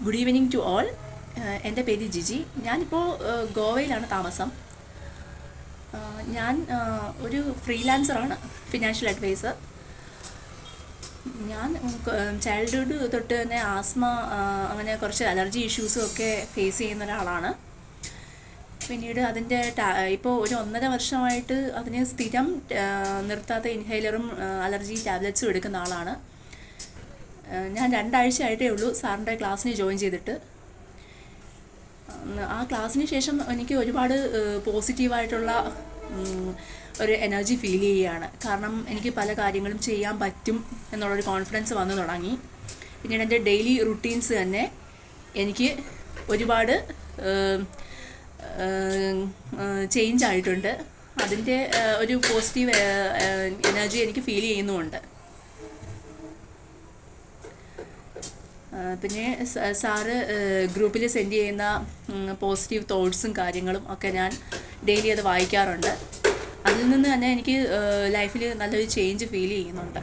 Good evening to all. എൻ്റെ പേര് ജിജി. ഞാനിപ്പോൾ ഗോവയിലാണ് താമസം. ഞാൻ ഒരു ഫ്രീലാൻസറാണ്, ഫിനാൻഷ്യൽ അഡ്വൈസർ. ഞാൻ ചൈൽഡ്ഹുഡ് തൊട്ട് തന്നെ ആസ്മ, അങ്ങനെ കുറച്ച് അലർജി ഇഷ്യൂസും ഒക്കെ ഫേസ് ചെയ്യുന്ന ഒരാളാണ്. പിന്നീട് അതിൻ്റെ ഇപ്പോൾ ഒരു 1.5 വർഷമായിട്ട് അതിന് സ്ഥിരം നിർത്താത്ത ഇൻഹേലറും അലർജി ടാബ്ലറ്റ്സും എടുക്കുന്ന ആളാണ്. ഞാൻ 2 ആഴ്ചയായിട്ടേ ഉള്ളൂ സാറിൻ്റെ ക്ലാസ്സിന് ജോയിൻ ചെയ്തിട്ട്. ആ ക്ലാസ്സിന് ശേഷം എനിക്ക് ഒരുപാട് പോസിറ്റീവായിട്ടുള്ള ഒരു എനർജി ഫീൽ ചെയ്യുകയാണ്. കാരണം എനിക്ക് പല കാര്യങ്ങളും ചെയ്യാൻ പറ്റും എന്നുള്ളൊരു കോൺഫിഡൻസ് വന്നു തുടങ്ങി. പിന്നീട് എൻ്റെ ഡെയിലി റുട്ടീൻസ് തന്നെ എനിക്ക് ഒരുപാട് ചേഞ്ച് ആയിട്ടുണ്ട്. അതിൻ്റെ ഒരു പോസിറ്റീവ് എനർജി എനിക്ക് ഫീൽ ചെയ്യുന്നുമുണ്ട്. പിന്നെ സാറ് ഗ്രൂപ്പിൽ സെൻഡ് ചെയ്യുന്ന പോസിറ്റീവ് തോട്ട്സും കാര്യങ്ങളും ഒക്കെ ഞാൻ ഡെയിലി അത് വായിക്കാറുണ്ട്. അതിൽ നിന്ന് തന്നെ എനിക്ക് ലൈഫിൽ നല്ലൊരു ചേഞ്ച് ഫീൽ ചെയ്യുന്നുണ്ട്.